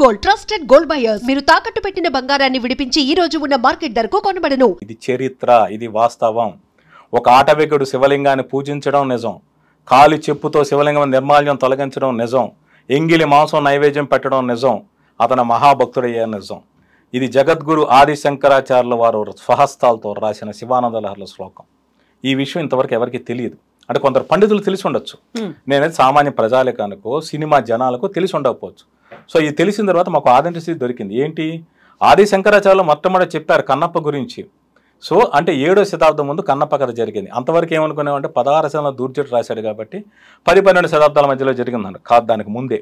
Gold trusted gold buyers. మీరు తాకట్టు పెట్టిన బంగారాన్ని విడిపించి ఈ రోజు ఉన్న మార్కెట్ ధరకు కొనబడను. ఇది చరిత్ర, ఇది వాస్తవం. ఒక ఆటవికుడు శివలింగాన్ని పూజించడం నిజం, కాలి చెప్పుతో శివలింగం నిర్మాల్యం తొలగించడం నిజం, ఎంగిలి మాంసం నైవేద్యం పెట్టడం నిజం, అతను మహాభక్తుడయ్యే నిజం. ఇది జగద్గురు ఆది శంకరాచార్యుల వారు స్వహస్తాలతో రాసిన శివానంద లహరుల శ్లోకం. ఈ విషయం ఇంతవరకు ఎవరికి తెలియదు. అంటే కొందరు పండితులు తెలిసి ఉండొచ్చు, నేనైతే సామాన్య ప్రజానికానికో సినిమా జనాలకు తెలిసి ఉండకపోవచ్చు. సో ఇది తెలిసిన తర్వాత మాకు ఆథెంటిసిటీ దొరికింది. ఏంటి, ఆది శంకరాచార్యులు మొట్టమొదటి చెప్పారు కన్నప్ప గురించి. సో అంటే 7వ శతాబ్దం ముందు కన్నప్ప కథ జరిగింది. అంతవరకు ఏమనుకున్నామంటే 16వ శతంలో దూర్జటి రాశాడు కాబట్టి 10-12 శతాబ్దాల మధ్యలో జరిగిందంట. కాదు, దానికి ముందే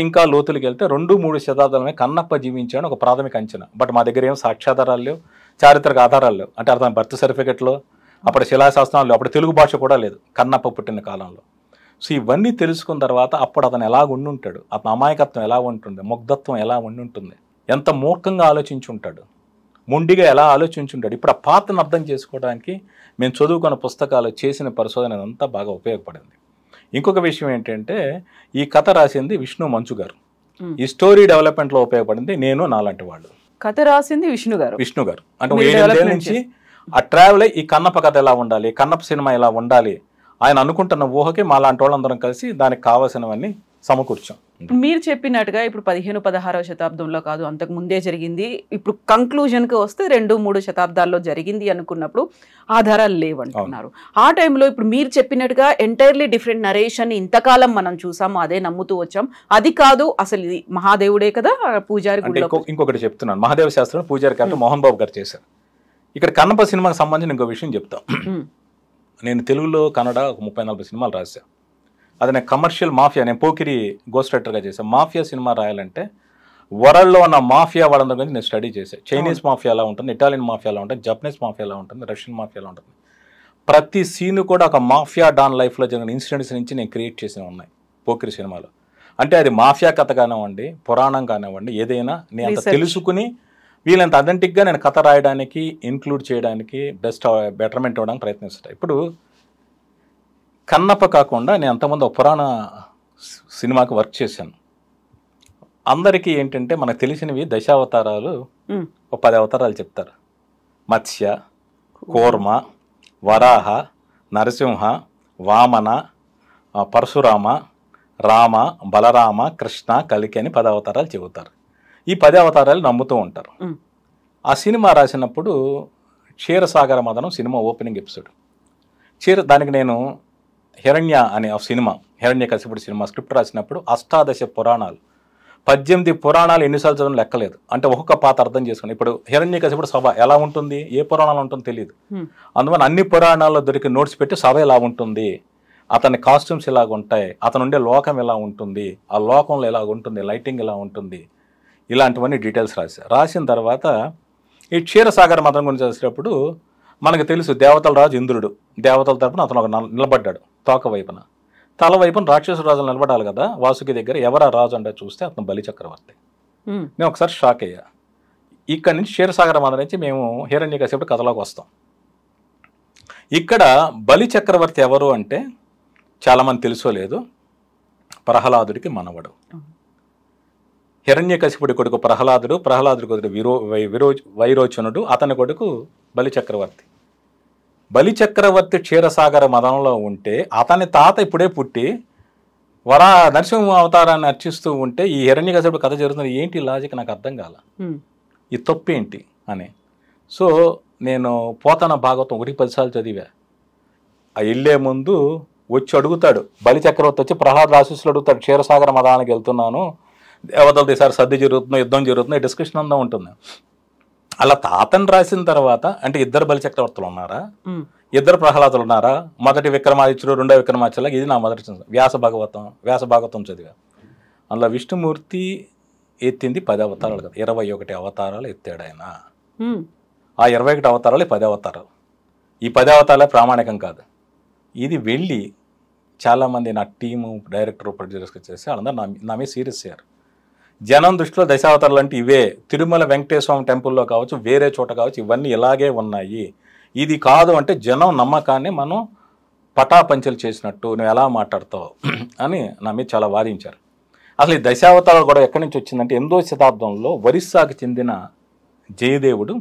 ఇంకా లోతులకు వెళ్తే 2-3 శతాబ్దాలమే కన్నప్ప జీవించాడు ఒక ప్రాథమిక అంచనా. బట్ మా దగ్గర ఏం సాక్ష్యాధారాలు లేవు, చారిత్రక ఆధారాలు లేవు. అంటే అతని బర్త్ సర్టిఫికెట్లో అప్పుడు శిలాశాసనాలు, అప్పుడు తెలుగు భాష కూడా లేదు కన్నప్ప పుట్టిన కాలంలో. సో ఇవన్నీ తెలుసుకున్న తర్వాత అప్పుడు అతను ఎలా ఉండుంటాడు, అతని అమాయకత్వం ఎలా ఉంటుంది, ముగ్ధత్వం ఎలా ఉండుంటుంది, ఎంత మూర్ఖంగా ఆలోచించుంటాడు, మొండిగా ఎలా ఆలోచించుంటాడు. ఇప్పుడు ఆ పాత్రను అర్థం చేసుకోవడానికి మేము చదువుకున్న పుస్తకాలు, చేసిన పరిశోధన అంతా బాగా ఉపయోగపడింది. ఇంకొక విషయం ఏంటంటే ఈ కథ రాసింది విష్ణు మంచు గారు. ఈ స్టోరీ డెవలప్మెంట్లో ఉపయోగపడింది నేను, నాలాంటి వాళ్ళు. కథ రాసింది విష్ణు గారు అంటే 7 ఏళ్ళ నుంచి ఆ ట్రావెల్ ఈ కన్నప్ప కథ ఎలా ఉండాలి, కన్నప్ప సినిమా ఎలా ఉండాలి ఆయన అనుకుంటున్న ఊహకి మా లాంటి వాళ్ళందరం కలిసి దానికి కావాల్సినవన్నీ సమకూర్చాం. మీరు చెప్పినట్టుగా ఇప్పుడు 15-16వ శతాబ్దంలో కాదు, అంతకు ముందే జరిగింది. ఇప్పుడు కంక్లూజన్కి వస్తే 2-3 శతాబ్దాల్లో జరిగింది అనుకున్నప్పుడు ఆధారాలు లేవంటున్నారు. ఆ టైంలో ఇప్పుడు మీరు చెప్పినట్టుగా ఎంటైర్లీ డిఫరెంట్ నరేషన్ ఇంతకాలం మనం చూసాము, అదే నమ్ముతూ వచ్చాం. అది కాదు, అసలు ఇది మహాదేవుడే కదా పూజారి. ఇంకొకటి చెప్తున్నాను, మహాదేవ శాస్త్రం పూజారి గారు మోహన్ బాబు గారు చేశారు. ఇక్కడ కన్నప్ప సినిమాకి సంబంధించిన ఇంకో విషయం చెప్తాం. నేను తెలుగులో కన్నడ ఒక 30-40 సినిమాలు రాశాను. అది నేను కమర్షియల్ మాఫియా, నేను పోకిరి గోస్ట్ రైటర్గా చేశాను. మాఫియా సినిమా రాయాలంటే వరల్డ్లో ఉన్న మాఫియా వాళ్ళందరి గురించి నేను స్టడీ చేశాను. చైనీస్ మాఫియా ఎలా ఉంటుంది, ఇటాలియన్ మాఫియా ఎలా ఉంటుంది, జపనీస్ మాఫియా ఎలా ఉంటుంది, రష్యన్ మాఫియా ఎలా ఉంటుంది. ప్రతి సీను కూడా ఒక మాఫియా డాన్ లైఫ్లో జరిగిన ఇన్సిడెంట్స్ నుంచి నేను క్రియేట్ చేసినవి ఉన్నాయి పోకిరి సినిమాలో. అంటే అది మాఫియా కథ కానివ్వండి, పురాణం కానివ్వండి, ఏదైనా నేను అంత తెలుసుకుని వీళ్ళంత అథెంటిక్గా నేను కథ రాయడానికి, ఇన్క్లూడ్ చేయడానికి, బెటర్మెంట్ ఇవ్వడానికి ప్రయత్నిస్తాను. ఇప్పుడు కన్నప్ప కాకుండా నేను అంతకుముందు ఒక పురాణ సినిమాకి వర్క్ చేశాను. అందరికీ ఏంటంటే మనకు తెలిసినవి దశావతారాలు, ఒక 10 అవతారాలు చెప్తారు. మత్స్య, కూర్మ, వరాహ, నరసింహ, వామన, పరశురామ, రామ, బలరామ, కృష్ణ, కలికి అని 10 అవతారాలు చెబుతారు. ఈ 10 అవతారాలు నమ్ముతూ ఉంటారు. ఆ సినిమా రాసినప్పుడు క్షీరసాగర మదనం సినిమా ఓపెనింగ్ ఎపిసోడ్. దానికి నేను హిరణ్య అనే సినిమా, హిరణ్యకశిపుడు సినిమా స్క్రిప్ట్ రాసినప్పుడు 18 పురాణాలు, 18 పురాణాలు ఎన్నిసార్లు చదవడం లెక్కలేదు. అంటే ఒక్కొక్క పాత్ర అర్థం చేసుకుని, ఇప్పుడు హిరణ్యకశిపుడు సభ ఎలా ఉంటుంది, ఏ పురాణాలు ఉంటుందో తెలియదు. అందువల్ల అన్ని పురాణాల్లో దొరికి నోట్స్ పెట్టి సభ ఎలా ఉంటుంది, అతని కాస్ట్యూమ్స్ ఎలాగ ఉంటాయి, అతను ఉండే లోకం ఎలా ఉంటుంది, ఆ లోకంలో ఎలా ఉంటుంది, లైటింగ్ ఎలా ఉంటుంది, ఇలాంటివన్నీ డీటెయిల్స్ రాసిన తర్వాత ఈ క్షీరసాగర మదనం గురించి చేసేటప్పుడు మనకు తెలుసు దేవతల రాజు ఇంద్రుడు, దేవతల తరపున అతను ఒక నిలబడ్డాడు తోక వైపున, తల వైపున రాక్షసు రాజులు నిలబడాలి కదా. వాసుకి దగ్గర ఎవరా రాజు అంటే చూస్తే అతను బలి చక్రవర్తి. నేను ఒకసారి షాక్ అయ్యా. ఇక్కడ నుంచి క్షీరసాగర మదనం నుంచి మేము హిరణ్యకశిపుడు కథలోకి వస్తాం. ఇక్కడ బలి చక్రవర్తి ఎవరు అంటే చాలామంది తెలుసోలేదు, ప్రహ్లాదుడికి మనవడు. హిరణ్యకశిపుడి కొడుకు ప్రహ్లాదుడు, ప్రహ్లాదుడి కొడుకు వైరోచనుడు, అతని కొడుకు బలి చక్రవర్తి. బలి చక్రవర్తి క్షీరసాగర మదనంలో ఉంటే అతని తాత ఇప్పుడే పుట్టి నరసింహ అవతారాన్ని అర్చిస్తూ ఉంటే ఈ హిరణ్యకశిపుడు కథ జరుగుతుంది. ఏంటి లాజిక్ నాకు అర్థం కాల, ఈ తప్పేంటి అని. సో నేను పోతన భాగవతం 1-10 సార్లు చదివా. ఆ వెళ్ళే ముందు వచ్చి అడుగుతాడు బలి చక్రవర్తి, వచ్చి ప్రహ్లాద ఆశీస్సులు అడుగుతాడు, క్షీరసాగర మదనానికి వెళ్తున్నాను, దేవతలతో ఈసారి సర్ది జరుగుతుందో యుద్ధం జరుగుతుందో డిస్కషన్ అంతా ఉంటుంది. అలా తాతను రాసిన తర్వాత అంటే 2 బలి చక్రవర్తులు ఉన్నారా, 2 ప్రహ్లాదులు ఉన్నారా, మొదటి విక్రమాదిత్యుడు, 2వ విక్రమాదిత్యుడు. ఇది నా మొదటి వ్యాస భాగవతం చదివా. అందులో విష్ణుమూర్తి ఎత్తింది 10 అవతారాలు కదా, 21 అవతారాలు ఎత్తాడు ఆయన. ఆ 21 అవతారాలు 10 అవతారాలు. ఈ 10 అవతారాలే ప్రామాణికం కాదు. ఇది వెళ్ళి చాలామంది నా టీము, డైరెక్టర్, ప్రొడ్యూసర్స్కి చేసి వాళ్ళందరూ నా మీద సీరియస్ అయ్యారు. జనం దృష్టిలో దశావతారాలు అంటే ఇవే, తిరుమల వెంకటేశ్వర స్వామి టెంపుల్లో కావచ్చు, వేరే చోట కావచ్చు, ఇవన్నీ ఇలాగే ఉన్నాయి. ఇది కాదు అంటే జనం నమ్మకాన్ని మనం పటాపంచలు చేసినట్టు నువ్వు ఎలా మాట్లాడతావు అని నా మీద చాలా వాదించారు. అసలు ఈ దశావతారాలు కూడా ఎక్కడి నుంచి వచ్చిందంటే 8వ శతాబ్దంలో ఒరిస్సాకు చెందిన జయదేవుడు,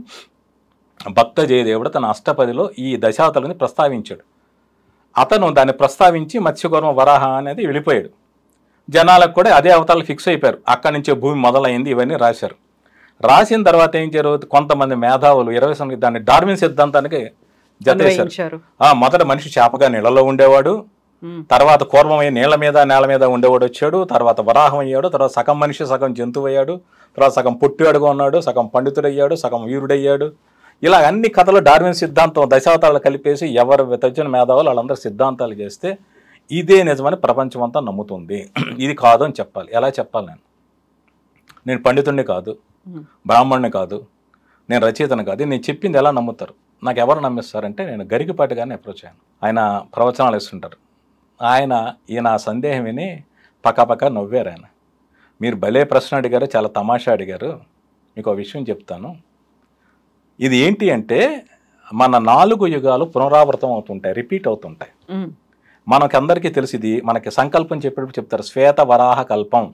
భక్త జయదేవుడు తన అష్టపదిలో ఈ దశావతారాన్ని ప్రస్తావించాడు. అతను దాన్ని ప్రస్తావించి మత్స్యకూర్మ వరాహ అనేది వెళ్ళిపోయాడు. జనాలకు కూడా అదే అవతారాలు ఫిక్స్ అయిపోయారు. అక్కడి నుంచే భూమి మొదలైంది, ఇవన్నీ రాశారు. రాసిన తర్వాత ఏం జరుగుతుంది, కొంతమంది మేధావులు 20 సంవత్సరాలు దాన్ని డార్విన్ సిద్ధాంతానికి జతేశారు. మొదట మనిషి చేపగా నీళ్ళలో ఉండేవాడు, తర్వాత కూర్మమై నేల మీద ఉండేవాడు వచ్చాడు, తర్వాత వరాహం అయ్యాడు, తర్వాత సగం మనిషి సగం జంతువు అయ్యాడు, తర్వాత సగం పుట్టివాడుగా ఉన్నాడు, సగం పండితుడయ్యాడు, సగం వీరుడయ్యాడు. ఇలా అన్ని కథలు డార్విన్ సిద్ధాంతం దశావతారాలు కలిపేసి ఎవరు తెచ్చిన మేధావులు వాళ్ళందరూ సిద్ధాంతాలు చేస్తే ఇదే నిజమని ప్రపంచం అంతా నమ్ముతుంది. ఇది కాదు అని చెప్పాలి. ఎలా చెప్పాలి? నేను పండితుడిని కాదు, బ్రాహ్మణుని కాదు, నేను రచయితను కాదు. నేను చెప్పింది ఎలా నమ్ముతారు? నాకు ఎవరు నమ్మిస్తారంటే నేను గరికపాటి గారిని అప్రోచ్ అయ్యాను. ఆయన ప్రవచనాలు ఇస్తుంటారు. ఈయన సందేహం విని పక్కపక్క నవ్వారు. ఆయన, మీరు భలే ప్రశ్న అడిగారు, చాలా తమాషా అడిగారు, మీకు ఒక విషయం చెప్తాను. ఇది ఏంటి అంటే మన 4 యుగాలు పునరావృతం అవుతుంటాయి, రిపీట్ అవుతుంటాయి. మనకందరికీ తెలిసింది, మనకి సంకల్పం చెప్పేటప్పుడు చెప్తారు శ్వేత వరాహ కల్పం,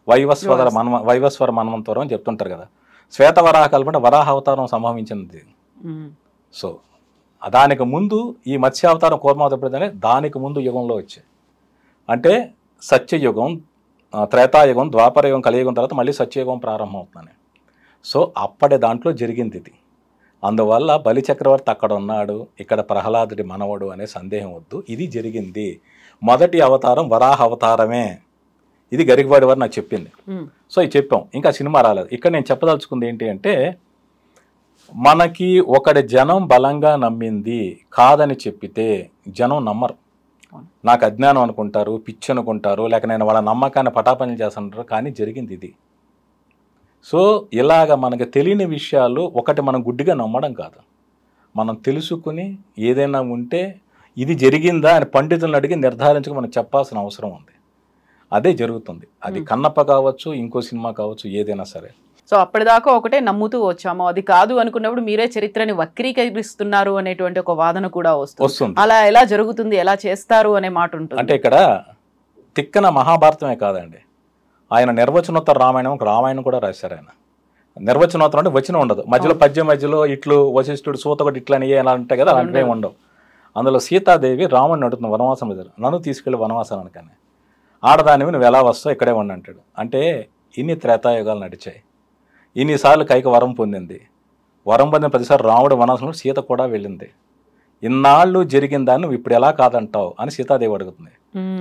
వైవస్వర మన్వంతరం అని చెప్తుంటారు కదా. శ్వేత వరాహ కల్పం అంటే వరాహ అవతారం సంభవించినది. సో దానికి ముందు ఈ మత్స్యావతారం కూర్మావతారం దానికి ముందు యుగంలో వచ్చాయి. అంటే సత్యయుగం, త్రేతాయుగం, ద్వాపరయుగం, కలియుగం తర్వాత మళ్ళీ సత్యయుగం ప్రారంభం అవుతుందని. సో అప్పటి దాంట్లో జరిగింది ఇది. అందువల్ల బలిచక్రవర్తి అక్కడ ఉన్నాడు, ఇక్కడ ప్రహ్లాదుడి మనవడు అనే సందేహం వద్దు. ఇది జరిగింది. మొదటి అవతారం వరాహ అవతారమే. ఇది గరికపాటి వారు నాకు చెప్పింది. సో ఇది చెప్పాం, ఇంకా సినిమా రాలేదు. ఇక్కడ నేను చెప్పదలుచుకుంది ఏంటి అంటే, మనకి ఒకటి జనం బలంగా నమ్మింది కాదని చెప్పితే జనం నమ్మరు. నాకు అజ్ఞానం అనుకుంటారు, పిచ్చి అనుకుంటారు, లేక నేను వాళ్ళ నమ్మకాన్ని పటాపంచలు చేస్తుంటారు. కానీ జరిగింది ఇది. సో ఇలాగ మనకు తెలియని విషయాలు ఒకటి మనం గుడ్డిగా నమ్మడం కాదు, మనం తెలుసుకుని ఏదైనా ఉంటే ఇది జరిగిందా అని పండితులను అడిగి నిర్ధారించుకు మనం చెప్పాల్సిన అవసరం ఉంది. అదే జరుగుతుంది. అది కన్నప్ప కావచ్చు, ఇంకో సినిమా కావచ్చు, ఏదైనా సరే. సో అప్పటిదాకా ఒకటే నమ్ముతూ వచ్చాము, అది కాదు అనుకున్నప్పుడు మీరే చరిత్రని వక్రీకరిస్తున్నారు అనేటువంటి ఒక వాదన కూడా వస్తుంది. అలా ఎలా జరుగుతుంది, ఎలా చేస్తారు అనే మాట ఉంటుంది. అంటే ఇక్కడ తిక్కన మహాభారతమే కాదండి, ఆయన నిర్వచనోత్తర రామాయణం కూడా రాశారు. ఆయన నిర్వచనోత్తరం అంటే వచనం ఉండదు, మధ్యలో పద్యం మధ్యలో ఇట్లు వశిష్ఠుడు సూతకుడు ఇట్లా అని ఎలా ఉంటాయి కదా, అలాంటివి ఏమి ఉండవు. అందులో సీతాదేవి రాముడిని అడుగుతుంది వనవాసం మీద, నన్ను తీసుకెళ్ళి వనవాసానికి కానీ, ఆడదానివి నువ్వు ఎలా వస్తావు ఇక్కడే ఉండి అంటాడు. అంటే ఇన్ని త్రేతాయుగాలు నడిచాయి, ఇన్నిసార్లు కైక వరం పొందింది, వరం పొందిన ప్రతిసారి రాముడు వనవాసంలో సీత కూడా వెళ్ళింది. ఇన్నాళ్ళు జరిగిన దాన్ని నువ్వు ఇప్పుడు ఎలా కాదంటావు అని సీతాదేవి అడుగుతుంది.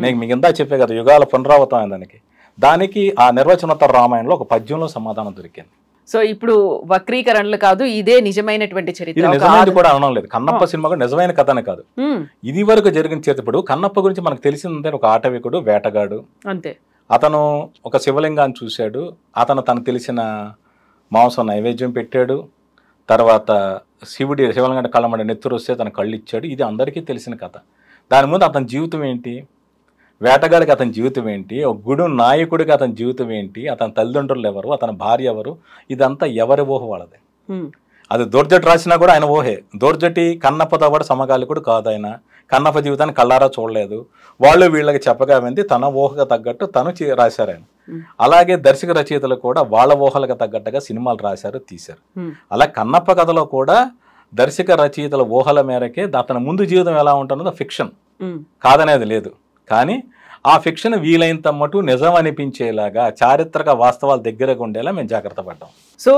నేను మీకు ఇందా చెప్పే కదా యుగాల పునరావృతం అయిందానికి, దానికి ఆ నిర్వచనోత్తర రామాయణంలో ఒక పద్యంలో సమాధానం దొరికింది. సో ఇప్పుడు వక్రీకరణలు కాదు, ఇదే నిజమైనటువంటి చరిత్ర. నిజమైనది కూడా అనడం లేదు. కన్నప్ప సినిమా కూడా నిజమైన కథనే కాదు, ఇది వరకు జరిగిన చరిత్ర. ఇప్పుడు కన్నప్ప గురించి మనకు తెలిసిందంటే ఒక ఆటవికుడు, వేటగాడు. అంతే. అతను ఒక శివలింగాన్ని చూశాడు, అతను తనకు తెలిసిన మాంసం నైవేద్యం పెట్టాడు, తర్వాత శివలింగం కళ్ళమడి నెత్తురు వస్తే తన కళ్ళు ఇచ్చాడు. ఇది అందరికీ తెలిసిన కథ. దాని ముందు అతని జీవితం ఏంటి, వేటగాడికి అతని జీవితం ఏంటి, ఒక గుడి నాయకుడికి అతని జీవితం ఏంటి, అతని తల్లిదండ్రులు ఎవరు, అతని భార్య ఎవరు, ఇదంతా ఎవరి ఊహ వాళ్ళది. అది దోర్జటి రాసినా కూడా ఆయన ఊహే. దోర్జటి కన్నప్పతో పాటు సమకాలికుడు కాదు. ఆయన కన్నప్ప జీవితాన్ని కళ్ళారా చూడలేదు. వాళ్ళు వీళ్ళకి చెప్పగా వింది తన ఊహకు తగ్గట్టు తను రాశారు ఆయన. అలాగే దర్శక రచయితలు కూడా వాళ్ళ ఊహలకు తగ్గట్టుగా సినిమాలు రాశారు, తీశారు. అలా కన్నప్ప కథలో కూడా దర్శక రచయితల ఊహల మేరకే అతని ముందు జీవితం ఎలా ఉంటున్నదో ఫిక్షన్ కాదనేది లేదు. కానీ ఆ ఫిక్షన్ వీలైనంత మటు నిజం అనిపించేలాగా చారిత్రక వాస్తవాలు దగ్గరగా ఉండేలా మేము జాగ్రత్త పడ్డాం.